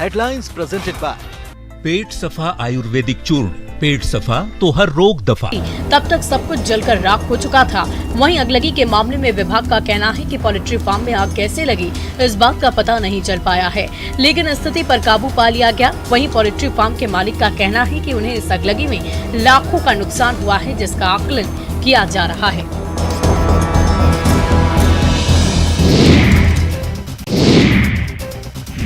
Headlines presented by पेट सफा आयुर्वेदिक चूर्ण, पेट सफा तो हर रोग दफा। तब तक सब कुछ जलकर राख हो चुका था। वहीं अगलगी के मामले में विभाग का कहना है कि पोल्ट्री फार्म में आग कैसे लगी इस बात का पता नहीं चल पाया है, लेकिन स्थिति पर काबू पा लिया गया। वहीं पोल्ट्री फार्म के मालिक का कहना है कि उन्हें इस अगलगी में लाखों का नुकसान हुआ है, जिसका आकलन किया जा रहा है।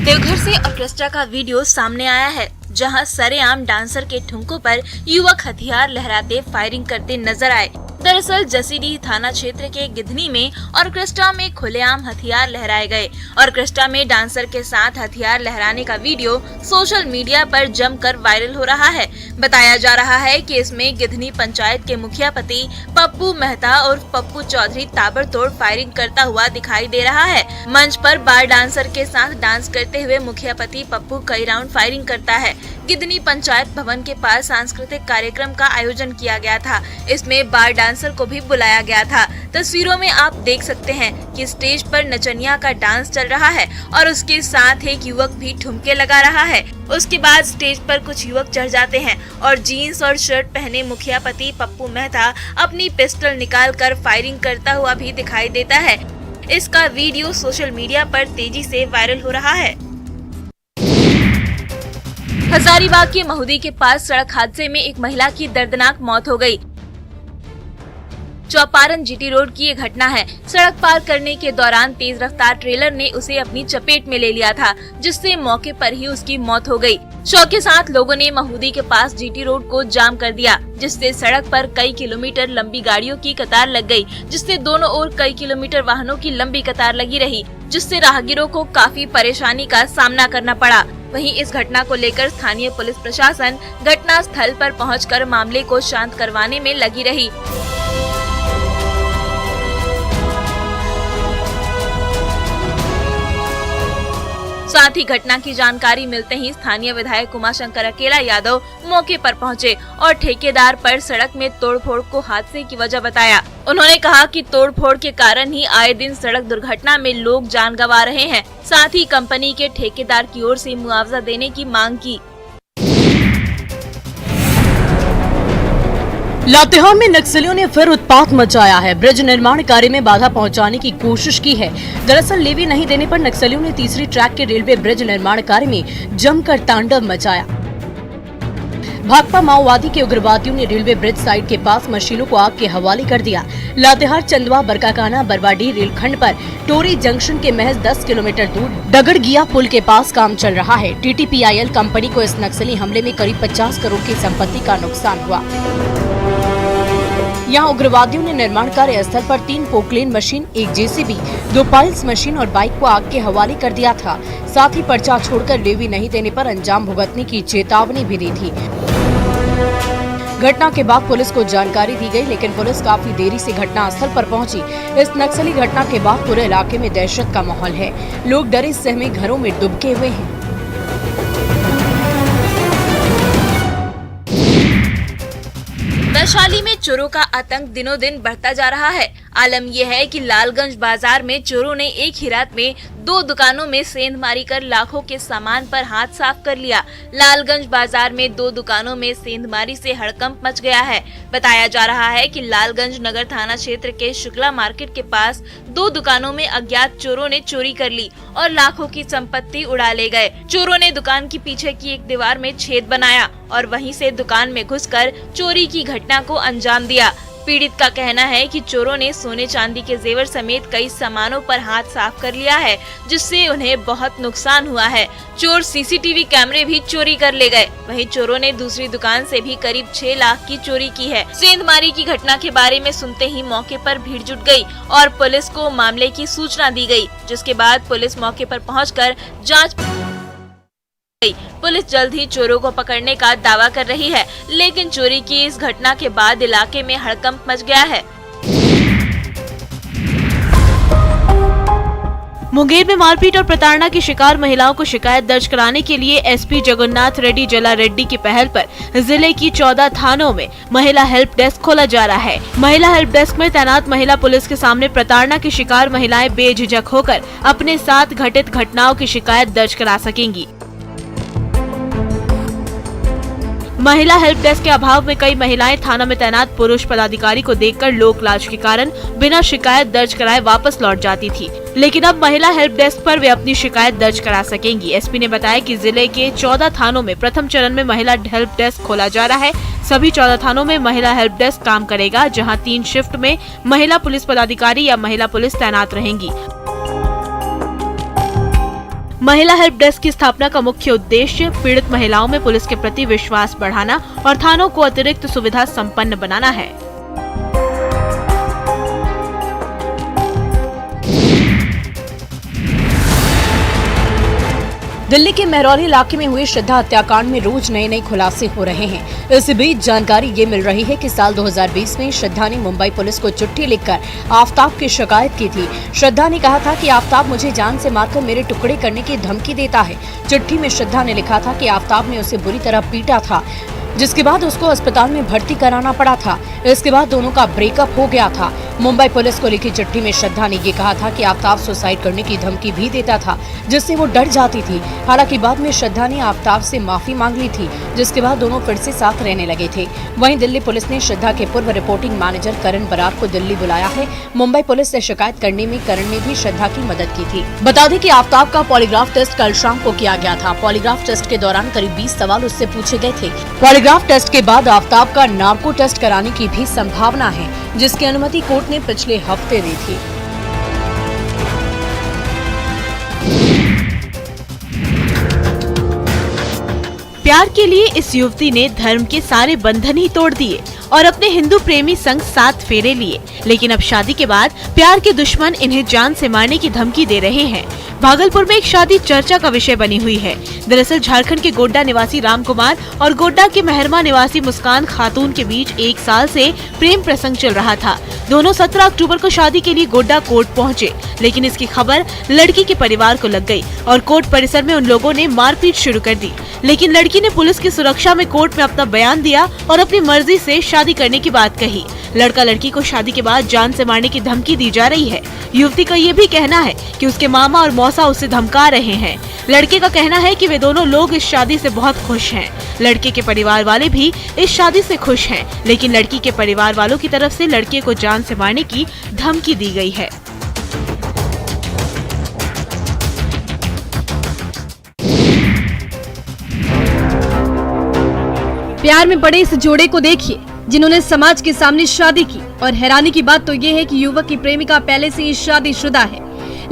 देवघर से ऑर्केस्ट्रा का वीडियो सामने आया है, जहां सरेआम डांसर के ठुमकों पर युवक हथियार लहराते फायरिंग करते नजर आए। दरअसल जसीडीह थाना क्षेत्र के गिधनी में ऑर्केस्ट्रा में खुलेआम हथियार लहराए गए। ऑर्केस्ट्रा में डांसर के साथ हथियार लहराने का वीडियो सोशल मीडिया पर जमकर वायरल हो रहा है। बताया जा रहा है कि इसमें गिधनी पंचायत के मुखिया पति पप्पू मेहता और पप्पू चौधरी ताबड़तोड़ फायरिंग करता हुआ दिखाई दे रहा है। मंच पर बार डांसर के साथ डांस करते हुए मुखिया पति पप्पू कई राउंड फायरिंग करता है। गिधनी पंचायत भवन के पास सांस्कृतिक कार्यक्रम का आयोजन किया गया था। इसमें बार डांसर को भी बुलाया गया था। तस्वीरों में आप देख सकते हैं कि स्टेज पर नचनिया का डांस चल रहा है और उसके साथ एक युवक भी ठुमके लगा रहा है। उसके बाद स्टेज पर कुछ युवक चढ़ जाते हैं और जीन्स और शर्ट पहने मुखिया पति पप्पू मेहता अपनी पिस्टल निकालकर फायरिंग करता हुआ भी दिखाई देता है। इसका वीडियो सोशल मीडिया पर तेजी से वायरल हो रहा है। हजारीबाग के महुदी के पास सड़क हादसे में एक महिला की दर्दनाक मौत हो गई। चौपारण जीटी रोड की ये घटना है। सड़क पार करने के दौरान तेज रफ्तार ट्रेलर ने उसे अपनी चपेट में ले लिया था, जिससे मौके पर ही उसकी मौत हो गई। शौक के साथ लोगों ने महुदी के पास जीटी रोड को जाम कर दिया, जिससे सड़क पर कई किलोमीटर लंबी गाड़ियों की कतार लग गई, जिससे दोनों ओर कई किलोमीटर वाहनों की लंबी कतार लगी रही, जिससे राहगीरों को काफी परेशानी का सामना करना पड़ा। वहीं इस घटना को लेकर स्थानीय पुलिस प्रशासन घटना स्थल पर पहुंचकर मामले को शांत करवाने में लगी रही। साथ ही घटना की जानकारी मिलते ही स्थानीय विधायक उमाशंकर अकेला यादव मौके पर पहुंचे और ठेकेदार पर सड़क में तोड़फोड़ को हादसे की वजह बताया। उन्होंने कहा कि तोड़फोड़ के कारण ही आए दिन सड़क दुर्घटना में लोग जान गंवा रहे हैं। साथ ही कंपनी के ठेकेदार की ओर से मुआवजा देने की मांग की। लातेहार में नक्सलियों ने फिर उत्पात मचाया है। ब्रिज निर्माण कार्य में बाधा पहुंचाने की कोशिश की है। दरअसल लेवी नहीं देने पर नक्सलियों ने तीसरी ट्रैक के रेलवे ब्रिज निर्माण कार्य में जमकर तांडव मचाया। भाकपा माओवादी के उग्रवादियों ने रेलवे ब्रिज साइड के पास मशीनों को आग के हवाले कर दिया। लातेहार चंदवा बरकाकाना बरवाडीह रेलखंड पर टोरी जंक्शन के महज 10 किलोमीटर दूर डगड़गिया पुल के पास काम चल रहा है। TTPIL कंपनी को इस नक्सली हमले में करीब 50 करोड़ की संपत्ति का नुकसान हुआ। यहाँ उग्रवादियों ने निर्माण कार्य स्थल पर 3 Poclain machine, 1 JCB, 2 piles machine और बाइक को आग के हवाले कर दिया था। साथ ही पर्चा छोड़कर लेवी नहीं देने पर अंजाम भुगतने की चेतावनी भी दी थी। घटना के बाद पुलिस को जानकारी दी गई, लेकिन पुलिस काफी देरी से घटना स्थल पर पहुंची। इस नक्सली घटना के बाद पूरे इलाके में दहशत का माहौल है। लोग डरे सहमे घरों में दुबके हुए हैं। वैशाली में चोरों का आतंक दिनों दिन बढ़ता जा रहा है। आलम यह है कि लालगंज बाजार में चोरों ने एक ही रात में 2 दुकानों में सेंधमारी कर लाखों के सामान पर हाथ साफ कर लिया। लालगंज बाजार में 2 दुकानों में सेंधमारी से हड़कंप मच गया है। बताया जा रहा है कि लालगंज नगर थाना क्षेत्र के शुक्ला मार्केट के पास 2 दुकानों में अज्ञात चोरों ने चोरी कर ली और लाखों की संपत्ति उड़ा ले गए। चोरों ने दुकान की पीछे की एक दीवार में छेद बनाया और वहीं से दुकान में घुसकर चोरी की घटना को अंजाम दिया। पीड़ित का कहना है कि चोरों ने सोने चांदी के जेवर समेत कई सामानों पर हाथ साफ कर लिया है, जिससे उन्हें बहुत नुकसान हुआ है। चोर CCTV कैमरे भी चोरी कर ले गए। वहीं चोरों ने दूसरी दुकान से भी करीब 6 लाख की चोरी की है। सेंधमारी की घटना के बारे में सुनते ही मौके पर भीड़ जुट गई और पुलिस को मामले की सूचना दी गई, जिसके बाद पुलिस मौके पर पहुंचकर जांच। पुलिस जल्द ही चोरों को पकड़ने का दावा कर रही है, लेकिन चोरी की इस घटना के बाद इलाके में हड़कंप मच गया है। मुंगेर में मारपीट और प्रताड़ना की शिकार महिलाओं को शिकायत दर्ज कराने के लिए SP जगन्नाथ रेड्डी जला रेड्डी की पहल पर जिले की 14 थानों में महिला हेल्प डेस्क खोला जा रहा है। महिला हेल्प डेस्क में तैनात महिला पुलिस के सामने प्रताड़ना की शिकार महिलाएं बेझिझक होकर अपने साथ घटित घटनाओं की शिकायत दर्ज करा सकेंगी। महिला हेल्प डेस्क के अभाव में कई महिलाएं थाना में तैनात पुरुष पदाधिकारी को देखकर लोक लाज के कारण बिना शिकायत दर्ज कराए वापस लौट जाती थी, लेकिन अब महिला हेल्प डेस्क पर वे अपनी शिकायत दर्ज करा सकेंगी। एसपी ने बताया कि जिले के 14 थानों में प्रथम चरण में महिला हेल्प डेस्क खोला जा रहा है। सभी 14 थानों में महिला हेल्प डेस्क काम करेगा, जहां 3 शिफ्ट में महिला पुलिस पदाधिकारी या महिला पुलिस तैनात रहेंगी। महिला हेल्प डेस्क की स्थापना का मुख्य उद्देश्य पीड़ित महिलाओं में पुलिस के प्रति विश्वास बढ़ाना और थानों को अतिरिक्त सुविधा संपन्न बनाना है। दिल्ली के महरौली इलाके में हुए श्रद्धा हत्याकांड में रोज नए खुलासे हो रहे हैं। इस बीच जानकारी ये मिल रही है कि साल 2020 में श्रद्धा ने मुंबई पुलिस को चिट्ठी लिखकर आफताब की शिकायत की थी। श्रद्धा ने कहा था कि आफताब मुझे जान से मारकर मेरे टुकड़े करने की धमकी देता है। चिट्ठी में श्रद्धा ने लिखा था कि आफताब ने उसे बुरी तरह पीटा था, जिसके बाद उसको अस्पताल में भर्ती कराना पड़ा था। इसके बाद दोनों का ब्रेकअप हो गया था। मुंबई पुलिस को लिखी चिट्ठी में श्रद्धा ने ये कहा था कि आफताब सुसाइड करने की धमकी भी देता था, जिससे वो डर जाती थी। हालांकि बाद में श्रद्धा ने आफताब से माफी मांग ली थी, जिसके बाद दोनों फिर से साथ रहने लगे थे। वहीं दिल्ली पुलिस ने श्रद्धा के पूर्व रिपोर्टिंग मैनेजर करण बरार को दिल्ली बुलाया है। मुंबई पुलिस से शिकायत करने में करण ने भी श्रद्धा की मदद की थी। बता दें कि आफताब का पॉलीग्राफ टेस्ट कल शाम को किया गया था। पॉलीग्राफ टेस्ट के दौरान करीब 20 सवाल उससे पूछे गए थे। पॉलीग्राफ टेस्ट के बाद आफताब का नार्को टेस्ट कराने की भी संभावना है, जिसकी अनुमति कोर्ट ने पिछले हफ्ते दी थी। प्यार के लिए इस युवती ने धर्म के सारे बंधन ही तोड़ दिए और अपने हिंदू प्रेमी संग 7 फेरे लिए, लेकिन अब शादी के बाद प्यार के दुश्मन इन्हें जान से मारने की धमकी दे रहे हैं। भागलपुर में एक शादी चर्चा का विषय बनी हुई है। दरअसल झारखंड के गोड्डा निवासी राम कुमार और गोड्डा के मेहरमा निवासी मुस्कान खातून के बीच 1 साल से प्रेम प्रसंग चल रहा था। दोनों 17 अक्टूबर को शादी के लिए गोड्डा कोर्ट पहुंचे, लेकिन इसकी खबर लड़की के परिवार को लग गई और कोर्ट परिसर में उन लोगों ने मारपीट शुरू कर दी। लेकिन लड़की ने पुलिस की सुरक्षा में कोर्ट में अपना बयान दिया और अपनी मर्जी से शादी करने की बात कही। लड़का लड़की को शादी के बाद जान से मारने की धमकी दी जा रही है। युवती का ये भी कहना है कि उसके मामा और मौसा उसे धमका रहे हैं। लड़के का कहना है कि वे दोनों लोग इस शादी से बहुत खुश हैं। लड़के के परिवार वाले भी इस शादी से खुश हैं, लेकिन लड़की के परिवार वालों की तरफ से लड़के को जान से मारने की धमकी दी गई है। प्यार में पड़े इस जोड़े को देखिए, जिन्होंने समाज के सामने शादी की। और हैरानी की बात तो ये है कि युवक की प्रेमिका पहले से ही शादीशुदा है,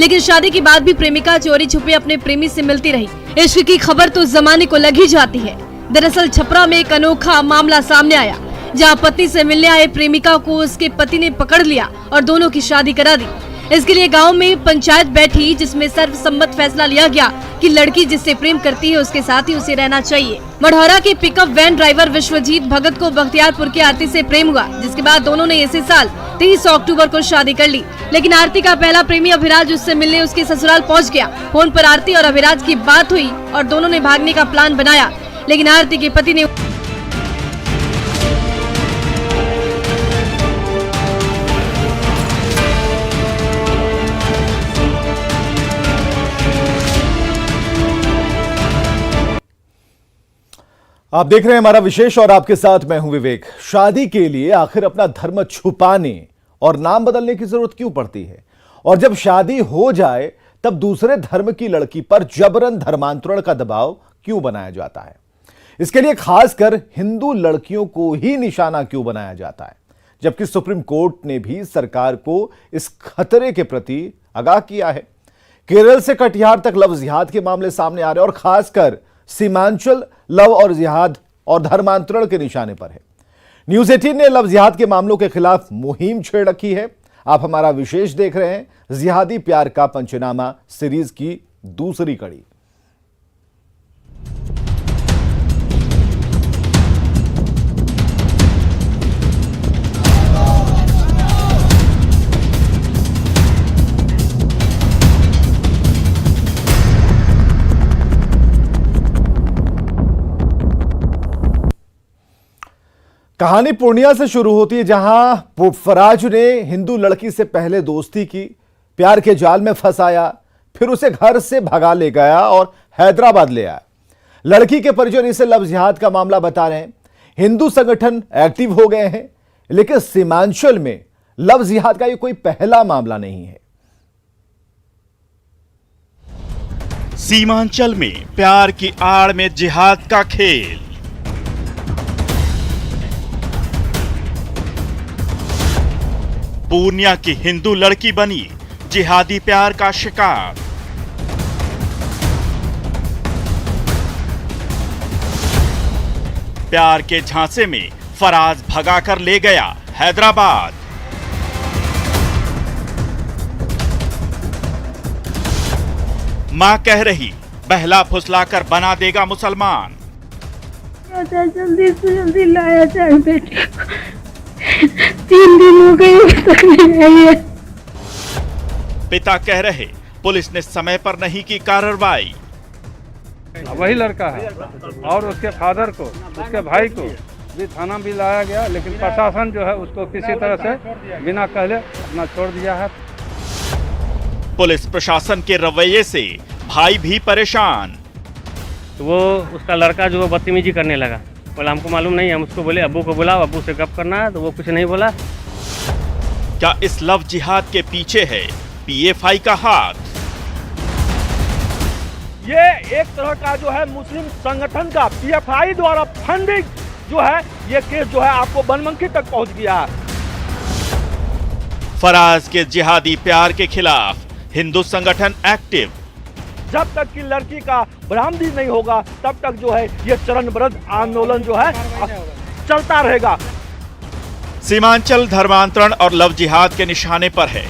लेकिन शादी के बाद भी प्रेमिका चोरी छुपे अपने प्रेमी से मिलती रही। इश्क की खबर तो जमाने को लग ही जाती है। दरअसल छपरा में एक अनोखा मामला सामने आया, जहां पत्नी से मिलने आए प्रेमिका को उसके पति ने पकड़ लिया और दोनों की शादी करा दी। इसके लिए गांव में पंचायत बैठी, जिसमें सर्वसम्मत फैसला लिया गया कि लड़की जिससे प्रेम करती है उसके साथ ही उसे रहना चाहिए। मढ़ौरा के पिकअप वैन ड्राइवर विश्वजीत भगत को बख्तियारपुर की आरती से प्रेम हुआ, जिसके बाद दोनों ने इसी साल 30 अक्टूबर को शादी कर ली। लेकिन आरती का पहला प्रेमी अभिराज उससे मिलने उसके ससुराल पहुंच गया। फोन पर आरती और अभिराज की बात हुई और दोनों ने भागने का प्लान बनाया, लेकिन आरती के पति ने आप देख रहे हैं हमारा विशेष और आपके साथ मैं हूं विवेक। शादी के लिए आखिर अपना धर्म छुपाने और नाम बदलने की जरूरत क्यों पड़ती है? और जब शादी हो जाए तब दूसरे धर्म की लड़की पर जबरन धर्मांतरण का दबाव क्यों बनाया जाता है? इसके लिए खासकर हिंदू लड़कियों को ही निशाना क्यों बनाया जाता है? जबकि सुप्रीम कोर्ट ने भी सरकार को इस खतरे के प्रति आगाह किया है। केरल से कटिहार तक लव जिहाद के मामले सामने आ रहे हैं और खासकर सीमांचल लव और जिहाद और धर्मांतरण के निशाने पर है। न्यूज़ 18 ने लव जिहाद के मामलों के खिलाफ मुहिम छेड़ रखी है। आप हमारा विशेष देख रहे हैं, जिहादी प्यार का पंचनामा सीरीज की दूसरी कड़ी। कहानी पूर्णिया से शुरू होती है, जहां फराज ने हिंदू लड़की से पहले दोस्ती की, प्यार के जाल में फंसाया, फिर उसे घर से भगा ले गया और हैदराबाद ले आया। लड़की के परिजन इसे लव जिहाद का मामला बता रहे हैं। हिंदू संगठन एक्टिव हो गए हैं, लेकिन सीमांचल में लव जिहाद का ये कोई पहला मामला नहीं है। सीमांचल में प्यार की आड़ में जिहाद का खेल। पूर्णिया की हिंदू लड़की बनी जिहादी प्यार का शिकार। प्यार के झांसे में फराज भगाकर ले गया हैदराबाद। मां कह रही बहला फुसलाकर बना देगा मुसलमान। जल्दी से जल्दी लाया जाए बेटे को। 3 दिन हो गए अब तक नहीं आई है। पिता कह रहे पुलिस ने समय पर नहीं की कार्रवाई। वही लड़का है और उसके फादर को, उसके भाई को भी थाना भी लाया गया, लेकिन प्रशासन जो है उसको किसी तरह से बिना कहले अपना छोड़ दिया है। पुलिस प्रशासन के रवैये से भाई भी परेशान। तो वो उसका लड़का जो बदतमीजी करने लगा, बोला हमको मालूम नहीं, हम उसको बोले अब्बू को बुलाओ, अब्बू से गप करना है, तो वो कुछ नहीं बोला। क्या इस लव जिहाद के पीछे है पीएफआई का हाथ? ये एक तरह का जो है मुस्लिम संगठन का पीएफआई द्वारा फंडिंग जो है, ये केस जो है आपको बनमनखी तक पहुंच गया। फराज के जिहादी प्यार के खिलाफ हिंदू संगठन एक्टिव। जब तक कि लड़की का बरामदी नहीं होगा तब तक जो है ये चरणबद्ध आंदोलन जो है चलता रहेगा। सीमांचल धर्मांतरण और लव जिहाद के निशाने पर है।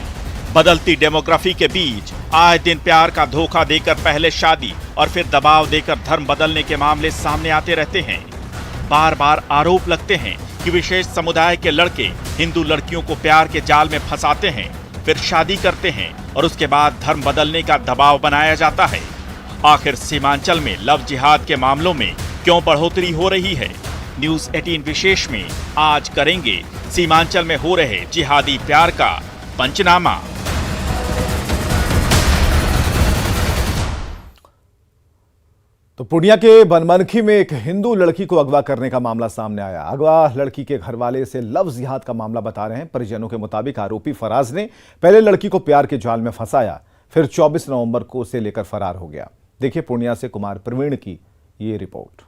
बदलती डेमोग्राफी के बीच आए दिन प्यार का धोखा देकर पहले शादी और फिर दबाव देकर धर्म बदलने के मामले सामने आते रहते हैं। बार बार आरोप लगते हैं कि विशेष समुदाय के लड़के हिंदू लड़कियों को प्यार के जाल में फंसाते हैं, फिर शादी करते हैं और उसके बाद धर्म बदलने का दबाव बनाया जाता है। आखिर सीमांचल में लव जिहाद के मामलों में क्यों बढ़ोतरी हो रही है? न्यूज़ 18 विशेष में आज करेंगे सीमांचल में हो रहे जिहादी प्यार का पंचनामा। तो पूर्णिया के बनमनखी में एक हिंदू लड़की को अगवा करने का मामला सामने आया। अगवा लड़की के घरवाले से लव जिहाद का मामला बता रहे हैं। परिजनों के मुताबिक आरोपी फराज ने पहले लड़की को प्यार के जाल में फंसाया, फिर 24 नवंबर को उसे लेकर फरार हो गया। देखिए पूर्णिया से कुमार प्रवीण की ये रिपोर्ट।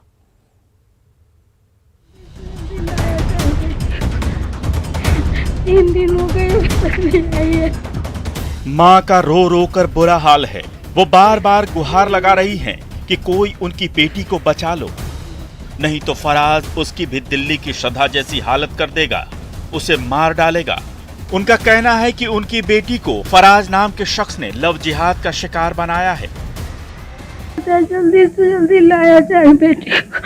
3 दिन हो गए अब तक नहीं आई है। मां का रो रो कर बुरा हाल है। वो बार बार गुहार लगा रही हैं कि कोई उनकी बेटी को बचा लो, नहीं तो फराज उसकी भी दिल्ली की श्रद्धा जैसी हालत कर देगा, उसे मार डालेगा। उनका कहना है कि उनकी बेटी को फराज नाम के शख्स ने लव जिहाद का शिकार बनाया है। जल्दी से जल्दी लाया जाए बेटे को।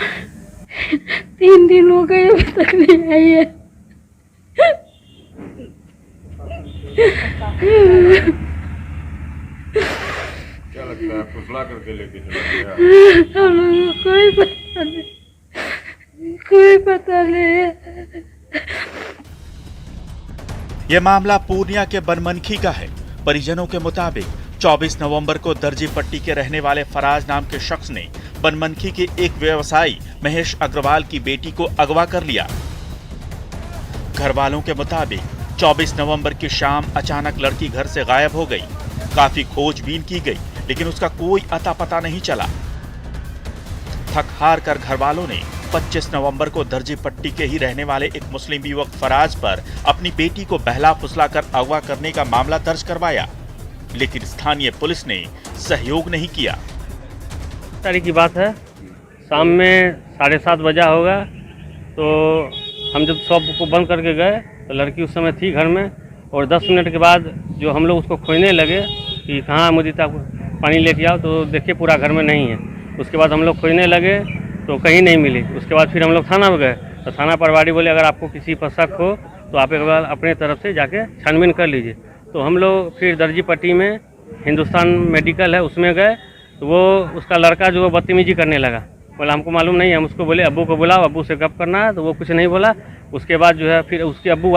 3 दिन हो गए अब तक नहीं आई है। क्या लगता है फुसला करके लेके चला गया? हम लोगों को कोई पता नहीं, कोई पता नहीं। यह मामला पूर्णिया के बनमनखी का है। परिजनों के मुताबिक 24 नवंबर को दर्जी पट्टी के रहने वाले फराज नाम के शख्स ने बनमनखी के एक व्यवसायी महेश अग्रवाल की बेटी को अगवा कर लिया। घर वालों के मुताबिक 24 नवंबर की शाम अचानक लड़की घर से गायब हो गई। काफी खोजबीन की गई लेकिन उसका कोई अता पता नहीं चला। थक हार कर घर वालों ने 25 नवंबर को दर्जी पट्टी के ही रहने वाले एक मुस्लिम युवक फराज पर अपनी बेटी को बहला फुसलाकर अगवा करने का मामला दर्ज करवाया, लेकिन स्थानीय पुलिस ने सहयोग नहीं किया। तारीख की बात है, शाम में 7:30 बजा होगा, तो हम जब शॉप को बंद करके गए तो लड़की उस समय थी घर में, और 10 मिनट के बाद जो हम लोग उसको खोजने लगे कि कहाँ मुदीता पानी लेके आओ, तो देखिए पूरा घर में नहीं है। उसके बाद हम लोग खोजने लगे तो कहीं नहीं मिली। उसके बाद फिर हम लोग थाना में गए तो थाना प्रभारी बोले अगर आपको किसी पर शक हो तो आप एक बार अपने तरफ से जाके छानबीन कर लीजिए। तो हम लोग फिर दर्जी पट्टी में हिंदुस्तान मेडिकल है उसमें गए, तो वो उसका लड़का जो बदतमीजी करने लगा, बोला हमको मालूम नहीं, हम उसको बोले अब्बू को बुलाओ, अब्बू से गप करना है, तो वो कुछ नहीं बोला। उसके बाद जो है फिर उसके अब्बू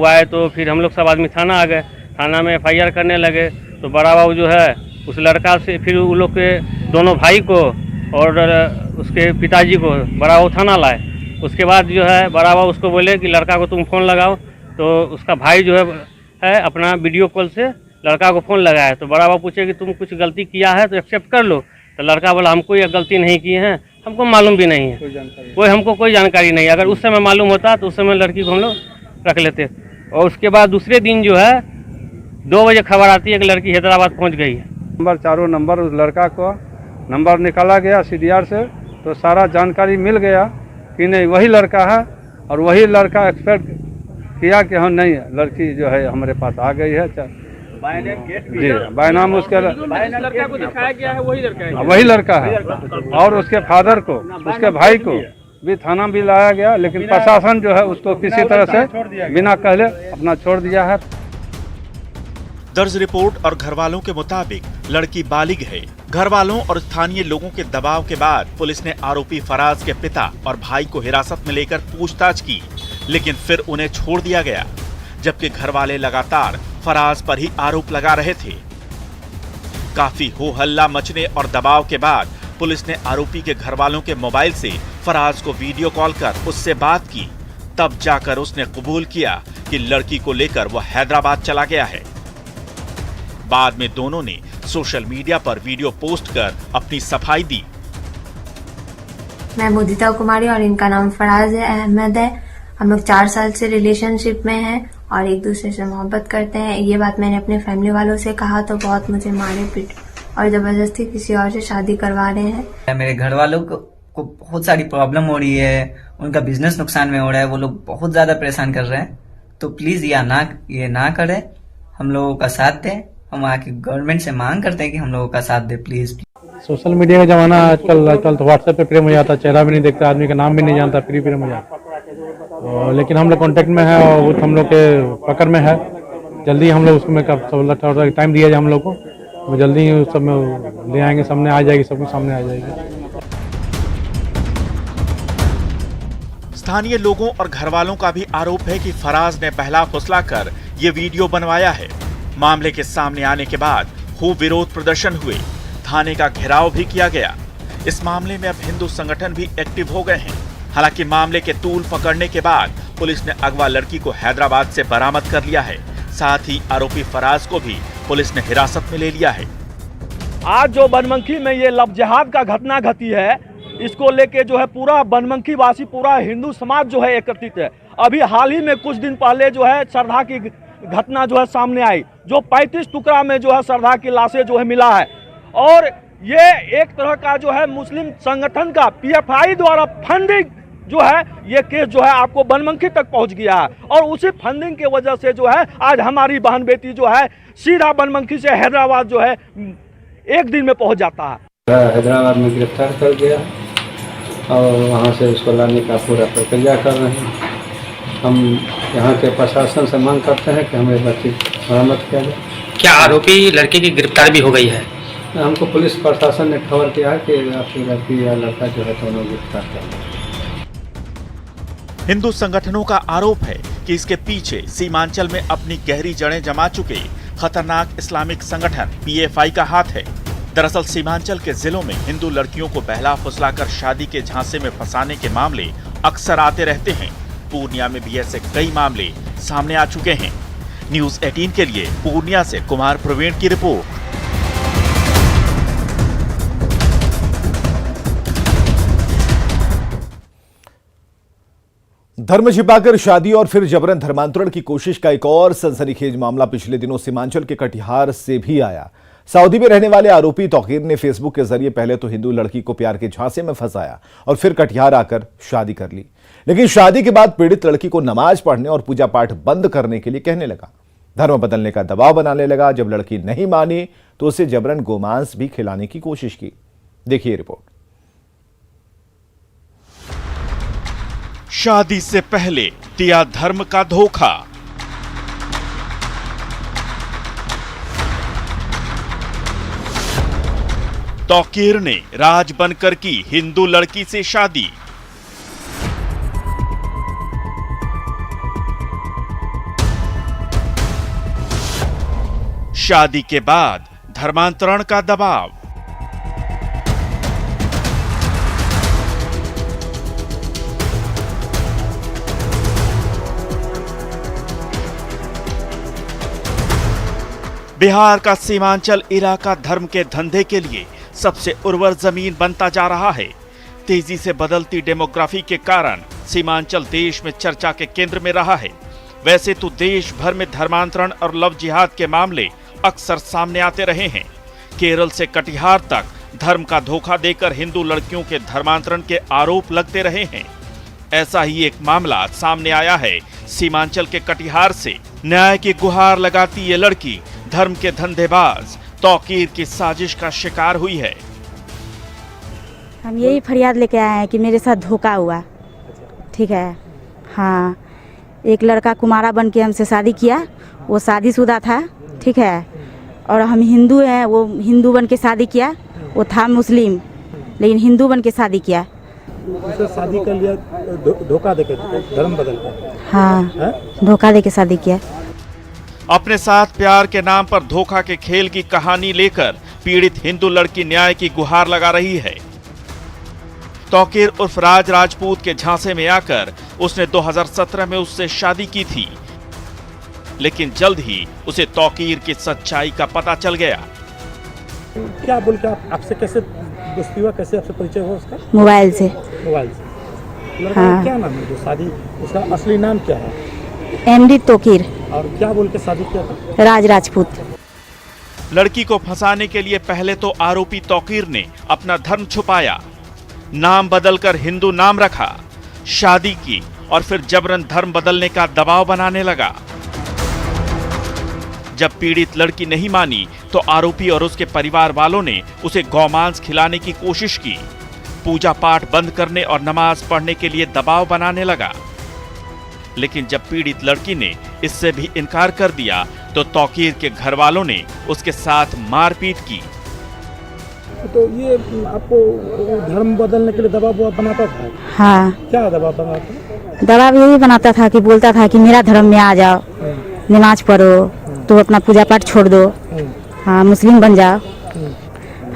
आए तो फिर हम लोग सब आदमी थाना आ गए। थाना में FIR करने लगे तो बड़ा बाबू जो है उस लड़का से फिर उन लोग के दोनों भाई को और उसके पिताजी को बड़ा बाबू थाना लाए। उसके बाद जो है बड़ा बाबू उसको बोले कि लड़का को तुम फ़ोन लगाओ, तो उसका भाई जो है अपना वीडियो कॉल से लड़का को फ़ोन लगाया। तो बड़ा बाबू पूछे कि तुम कुछ गलती किया है तो एक्सेप्ट कर लो। तो लड़का बोला हमको ये गलती नहीं की है, हमको मालूम भी नहीं है, हमको कोई जानकारी नहीं। अगर उस समय मालूम होता तो उस समय लड़की को हम लोग रख लेते। और उसके बाद दूसरे दिन जो है 2 बजे खबर आती है कि लड़की हैदराबाद पहुंच गई है। चारों नंबर उस लड़का को नंबर निकाला गया CDR से, तो सारा जानकारी मिल गया कि नहीं वही लड़का है। और वही लड़का एक्सपेक्ट किया कि हाँ नहीं लड़की जो है हमारे पास आ गई है। जी बायनाम उसके लड़का को दिखाया गया है, वही लड़का है। और उसके फादर को, उसके भाई को भी थाना भी लाया गया, लेकिन प्रशासन जो है उसको किसी तरह से बिना कहले अपना छोड़ दिया है। दर्ज रिपोर्ट और घर वालों के मुताबिक लड़की बालिग है। घर वालों और स्थानीय लोगों के दबाव के बाद पुलिस ने आरोपी फराज के पिता और भाई को हिरासत में लेकर पूछताछ की, लेकिन फिर उन्हें छोड़ दिया गया, जबकि घर वाले लगातार फराज पर ही आरोप लगा रहे थे। काफी हो हल्ला मचने और दबाव के बाद पुलिस ने आरोपी के घर वालों के मोबाइल से फराज को वीडियो कॉल कर उससे बात की। तब जाकर उसने कबूल किया कि लड़की को लेकर वह हैदराबाद चला गया है। बाद में दोनों ने सोशल मीडिया पर वीडियो पोस्ट कर अपनी सफाई दी। मैं मुदिता कुमारी और इनका नाम फराज अहमद है। हम लोग 4 साल से रिलेशनशिप में हैं और एक दूसरे से मोहब्बत करते हैं। ये बात मैंने अपने फैमिली वालों से कहा तो बहुत मुझे मारे पीट और जबरदस्ती किसी और से शादी करवा रहे हैं। मेरे घर वालों को बहुत सारी प्रॉब्लम हो रही है, उनका बिजनेस नुकसान में हो रहा है, वो लोग बहुत ज्यादा परेशान कर रहे हैं। तो प्लीज ये ना करें, हम लोगों का साथ दें। हम आके गवर्नमेंट से मांग करते हैं कि हम लोगों का साथ दे प्लीज। सोशल मीडिया का जमाना आजकल तो व्हाट्सएप पे प्रेम हो जाता, चेहरा भी नहीं देखता, आदमी का नाम भी नहीं जानता, फिर प्रेम हो जाता। लेकिन हम लोग कांटेक्ट में है और हम लोग के पकड़ में है। जल्दी हम लोग उसमें टाइम दिया जाए हम लोग को, वो जल्दी ही सब में ले आएंगे, सामने आ जाएगी, सब कुछ सामने आ जाएगी। स्थानीय लोगों और घर वालों का भी आरोप है कि फराज ने पहला फुसलाकर ये वीडियो बनवाया है। मामले के सामने आने के बाद खूब विरोध प्रदर्शन हुए, थाने का घेराव भी किया गया। इस मामले में अब हिंदू संगठन भी एक्टिव हो गए हैं। हालांकि मामले के तूल पकड़ने के बाद पुलिस ने अगवा लड़की को हैदराबाद से बरामद कर लिया है। साथ ही आरोपी फराज को भी पुलिस ने हिरासत में ले लिया है। आज जो बनमनखी में ये लव जिहाद का घटना घटी है, इसको लेके जो है पूरा बनमनखी वासी, पूरा हिंदू समाज जो है एकत्रित है। अभी हाल ही में कुछ दिन पहले जो है श्रद्धा की घटना जो है सामने आई, जो 35 टुकड़ा में जो है श्रद्धा की लाशें जो है मिला है। और ये एक तरह का जो है मुस्लिम संगठन का PFI द्वारा फंडिंग जो है, ये केस जो है आपको बनमनखी तक पहुंच गया है। और उसी फंडिंग की वजह से जो है आज हमारी बहन बेटी जो है सीधा बनमनखी से हैदराबाद जो है एक दिन में पहुंच जाता है। हैदराबाद में गिरफ्तार कर दिया और वहाँ से उसको लाने का पूरा प्रक्रिया कर रहे हैं। हम यहाँ के प्रशासन से मांग करते हैं कि हमें बच्ची बरामद किया जाए। क्या आरोपी लड़के की गिरफ्तार भी हो गई है? हमको पुलिस प्रशासन ने खबर किया है कि आपकी लड़की या लड़का जो है दोनों गिरफ्तार कर लिया। हिंदू संगठनों का आरोप है कि इसके पीछे सीमांचल में अपनी गहरी जड़ें जमा चुके खतरनाक इस्लामिक संगठन PFI का हाथ है। दरअसल सीमांचल के जिलों में हिंदू लड़कियों को बहला फुसलाकर शादी के झांसे में फंसाने के मामले अक्सर आते रहते हैं। पूर्णिया में भी ऐसे कई मामले सामने आ चुके हैं। न्यूज़ 18 के लिए पूर्णिया से कुमार प्रवीण की रिपोर्ट। धर्म छिपाकर शादी और फिर जबरन धर्मांतरण की कोशिश का एक और सनसनीखेज मामला पिछले दिनों सीमांचल के कटिहार से भी आया। सऊदी में रहने वाले आरोपी तौकीर ने फेसबुक के जरिए पहले तो हिंदू लड़की को प्यार के झांसे में फंसाया और फिर कटिहार आकर शादी कर ली। लेकिन शादी के बाद पीड़ित लड़की को नमाज पढ़ने और पूजा पाठ बंद करने के लिए कहने लगा। धर्म बदलने का दबाव बनाने लगा। जब लड़की नहीं मानी तो उसे जबरन गोमांस भी खिलाने की कोशिश की। देखिए रिपोर्ट। शादी से पहले दिया धर्म का धोखा। तौकीर ने राज बनकर की हिंदू लड़की से शादी। शादी के बाद धर्मांतरण का दबाव। बिहार का सीमांचल इलाका धर्म के धंधे के लिए सबसे उर्वर जमीन बनता जा रहा है। तेजी से बदलती डेमोग्राफी के कारण सीमांचल देश में चर्चा के केंद्र में रहा है। वैसे तो देश भर में धर्मांतरण और लव जिहाद के मामले अक्सर सामने आते रहे हैं। केरल से कटिहार तक धर्म का धोखा देकर हिंदू लड़कियों के धर्मांतरण के आरोप लगते रहे हैं। ऐसा ही एक मामला सामने आया है सीमांचल के कटिहार से। न्याय की गुहार लगाती ये लड़की धर्म के धंधेबाज तौकीर की साजिश का शिकार हुई है। हम यही फरियाद लेके आए हैं कि मेरे साथ धोखा हुआ। ठीक है, हाँ, एक लड़का कुमारा बन के हमसे शादी किया, वो शादीशुदा था। ठीक है, और हम हिंदू हैं, वो हिंदू बन के शादी किया, वो था मुस्लिम लेकिन हिंदू बन के शादी किया। उसे शादी कर लिया, धोखा देके धर्म बदल कर। हाँ, धोखा देके शादी किया। अपने साथ प्यार के नाम पर धोखा के खेल की कहानी लेकर पीड़ित हिंदू लड़की न्याय की गुहार लगा रही है। तौकीर उर्फ राज राजपूत के झांसे में आकर उसने 2017 में उससे शादी की थी, लेकिन जल्द ही उसे तौकीर की सच्चाई का पता चल गया। क्या बोल के आपसे कैसे दोस्ती हुआ, कैसे आपसे परिचय हुआ उसका? मोबाइल से। मोबाइल से। लड़का हाँ। क्या नाम है जो शादी, उसका असली नाम क्या है? एमडी तौकीर। और क्या बोल के शादी किया था? राज राजपूत। लड़की को फंसाने के लिए पहले तो आरोपी तौकीर ने अपना धर्म छुपाया, नाम बदलकर हिंदू नाम रखा, शादी की और फिर जबरन धर्म बदलने का दबाव बनाने लगा। जब पीड़ित लड़की नहीं मानी तो आरोपी और उसके परिवार वालों ने उसे गौमांस खिलाने की कोशिश की, पूजा पाठ बंद करने और नमाज पढ़ने के लिए दबाव बनाने लगा। लेकिन जब पीड़ित लड़की ने इससे भी इनकार कर दिया तो तौकीर के घर वालों ने उसके साथ मारपीट की। तो ये आपको धर्म बदलने के लिए दबाव बनाता था? हाँ। क्या दबाव बनाता? दबाव यही बनाता था कि बोलता था कि मेरा धर्म में आ जाओ, नमाज पढ़ो, तो अपना पूजा पाठ छोड़ दो, हाँ, मुस्लिम बन जाओ।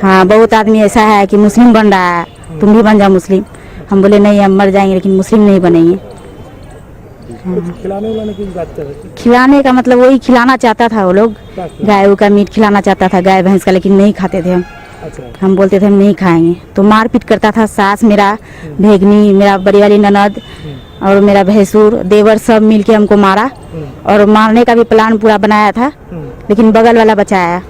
हाँ, बहुत आदमी ऐसा है कि मुस्लिम बन रहा है, तुम भी बन जाओ मुस्लिम। हम बोले नहीं, हम मर जाएंगे लेकिन मुस्लिम नहीं बनेंगे। खिलाने की बात कर रहे थे? खिलाने का मतलब वही खिलाना चाहता था वो लोग, गाय का मीट खिलाना चाहता था, गाय भैंस का, लेकिन नहीं खाते थे हम। हम बोलते थे हम नहीं खाएंगे, तो मारपीट करता था। सास मेरा, भेगनी, मेरा बड़ी वाली ननद और मेरा भैंसुर, देवर सब मिलके हमको मारा और मारने का भी प्लान पूरा बनाया था, लेकिन बगल वाला बचाया।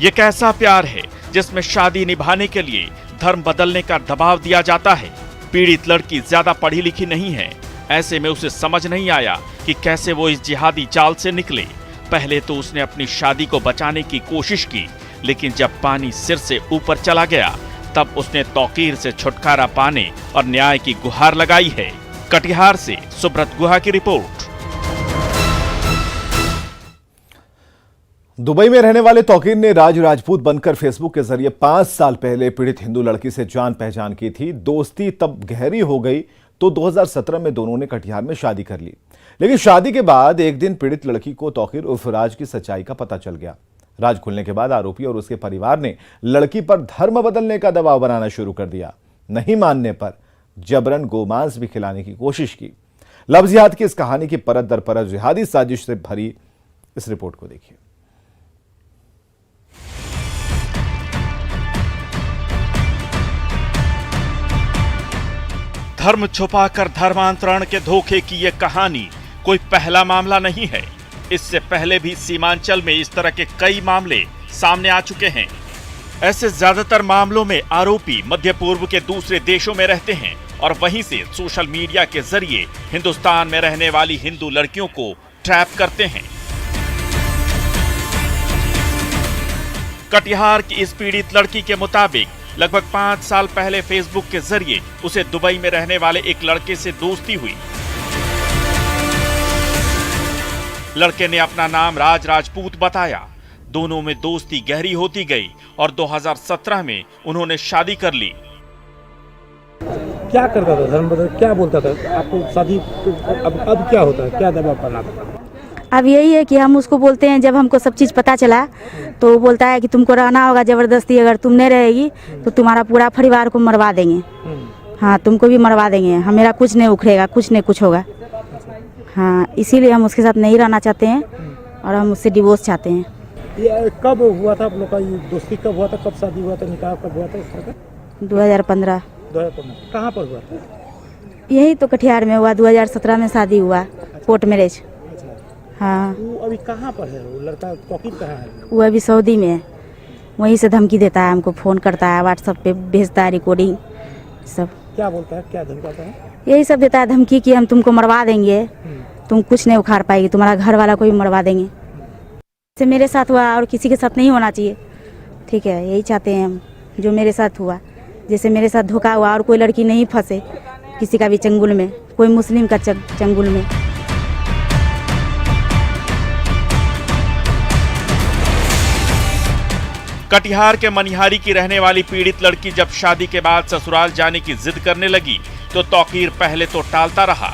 ये कैसा प्यार है जिसमें शादी निभाने के लिए धर्म बदलने का दबाव दिया जाता है। पीड़ित लड़की ज्यादा पढ़ी लिखी नहीं है, ऐसे में उसे समझ नहीं आया कि कैसे वो इस जिहादी जाल से निकले। पहले तो उसने अपनी शादी को बचाने की कोशिश की, लेकिन जब पानी सिर से ऊपर चला गया तब उसने तौकीर से छुटकारा पाने और न्याय की गुहार लगाई है। कटिहार से सुब्रत गुहा की रिपोर्ट। दुबई में रहने वाले तौकीर ने राज राजपूत बनकर फेसबुक के जरिए 5 साल पहले पीड़ित हिंदू लड़की से जान पहचान की थी। दोस्ती तब गहरी हो गई तो 2017 में दोनों ने कटिहार में शादी कर ली। लेकिन शादी के बाद एक दिन पीड़ित लड़की को तौकीर उर्फ राज की सच्चाई का पता चल गया। राज खुलने के बाद आरोपी और उसके परिवार ने लड़की पर धर्म बदलने का दबाव बनाना शुरू कर दिया। नहीं मानने पर जबरन गोमांस भी खिलाने की कोशिश की। लव जिहाद की इस कहानी की परत दर परत जिहादी साजिश से भरी इस रिपोर्ट को देखिए। धर्म छुपाकर धर्मांतरण के धोखे की यह कहानी कोई पहला मामला नहीं है। इससे पहले भी सीमांचल में इस तरह के कई मामले सामने आ चुके हैं। ऐसे ज्यादातर मामलों में आरोपी मध्य पूर्व के दूसरे देशों में रहते हैं और वहीं से सोशल मीडिया के जरिए हिंदुस्तान में रहने वाली हिंदू लड़कियों को ट्रैप करते हैं। कटिहार की इस पीड़ित लड़की के मुताबिक लगभग 5 साल पहले फेसबुक के जरिए उसे दुबई में रहने वाले एक लड़के से दोस्ती हुई। लड़के ने अपना नाम राज राजपूत बताया। दोनों में दोस्ती गहरी होती गई और 2017 में उन्होंने शादी कर ली। क्या करता था धर्म बदल, क्या बोलता था आपको शादी? अब क्या होता है, क्या दबाव बनाता था? अब यही है कि हम उसको बोलते हैं, जब हमको सब चीज़ पता चला तो वो बोलता है कि तुमको रहना होगा जबरदस्ती, अगर तुम नहीं रहेगी तो तुम्हारा पूरा परिवार को मरवा देंगे। हाँ, तुमको भी मरवा देंगे, हमेरा कुछ नहीं उखड़ेगा, कुछ नहीं कुछ होगा। हाँ, इसीलिए हम उसके साथ नहीं रहना चाहते हैं और हम उससे डिवोर्स चाहते हैं। ये कब हुआ था आप लोग का, ये दोस्ती कब हुआ था, कब शादी हुआ था, निकाह कब हुआ था इसका? 2015। 2015 कहाँ पर हुआ था? यही तो कटिहार में हुआ। 2017 में शादी हुआ, कोर्ट मैरिज। हाँ। वो अभी कहाँ पर है? वो लड़का तौकीर कहाँ है? वो अभी सऊदी में है। वहीं से धमकी देता है, हमको फ़ोन करता है, व्हाट्सएप पे भेजता है रिकॉर्डिंग सब। क्या बोलता है, क्या धमकाता है? यही सब देता है धमकी कि हम तुमको मरवा देंगे, तुम कुछ नहीं उखाड़ पाएगी, तुम्हारा घर वाला को भी मरवा देंगे। से मेरे साथ हुआ और किसी के साथ नहीं होना चाहिए, ठीक है, यही चाहते हैं हम। जो मेरे साथ हुआ, जैसे मेरे साथ धोखा हुआ और कोई लड़की नहीं फंसे किसी का भी चंगुल में, कोई मुस्लिम का चंगुल में। कटिहार के मनिहारी की रहने वाली पीड़ित लड़की जब शादी के बाद ससुराल जाने की जिद करने लगी तो तौकीर पहले तो टालता रहा,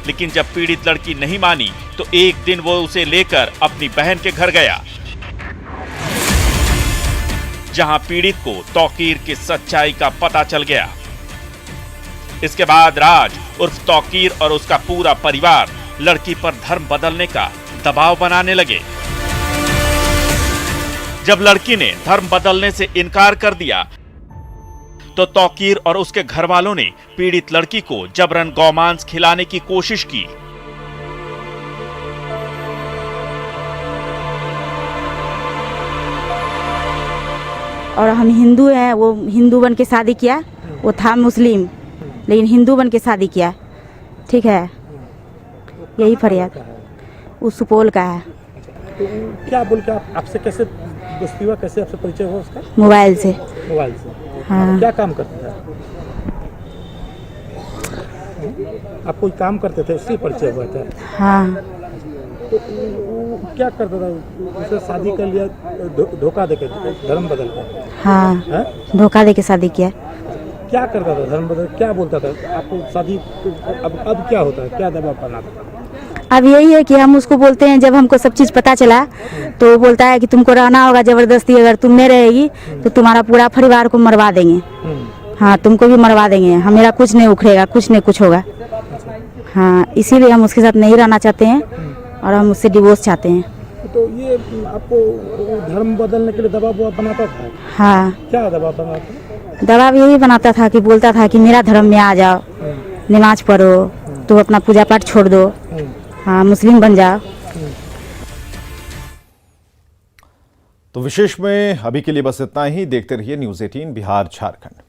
लेकिन जब पीड़ित लड़की नहीं मानी तो एक दिन वो उसे लेकर अपनी बहन के घर गया, जहां पीड़ित को तौकीर की सच्चाई का पता चल गया। इसके बाद राज उर्फ तौकीर और उसका पूरा परिवार लड़की पर धर्म बदलने का दबाव बनाने लगे। जब लड़की ने धर्म बदलने से इनकार कर दिया तो तौकीर और उसके घर वालों ने पीड़ित लड़की को जबरन गौमांस खिलाने की कोशिश की। और हम हिंदू हैं, वो हिंदू बन के शादी किया, वो था मुस्लिम लेकिन हिंदू बन के शादी किया, ठीक है, यही फरियाद। वो सुपौल का है। तो क्या बोल के आपसे कैसे दोस्ती हुआ, कैसे आपसे परिचय हुआ उसका? मोबाइल से। मोबाइल से। हाँ। क्या काम करते थे आप? कोई काम करते थे, उससे परिचय हुआ था? हाँ। तो वो क्या करता था? उससे शादी कर लिया, धोखा देके, धर्म बदल कर? हाँ, धोखा देके शादी किया। क्या करता था धर्म बदल? क्या बोलता था आपको? शादी अब क्या होता है, क्या दबाव बनाता था? अब यही है कि हम उसको बोलते हैं, जब हमको सब चीज़ पता चला तो वो बोलता है कि तुमको रहना होगा जबरदस्ती, अगर तुम में रहेगी तो तुम्हारा पूरा परिवार को मरवा देंगे। हाँ, तुमको भी मरवा देंगे, मेरा कुछ नहीं उखड़ेगा, कुछ नहीं कुछ होगा। हाँ, इसीलिए हम उसके साथ नहीं रहना चाहते हैं और हम उससे डिवोर्स चाहते हैं। तो ये आपको धर्म बदलने के लिए दबाव बनाता था? हाँ। क्या दबाव बनाता? दबाव यही बनाता था कि बोलता था कि मेरा धर्म में आ जाओ, नमाज पढ़ो, तो अपना पूजा पाठ छोड़ दो, हाँ, मुस्लिम बन जाओ। तो विशेष में अभी के लिए बस इतना ही। देखते रहिए न्यूज़ 18 बिहार झारखंड।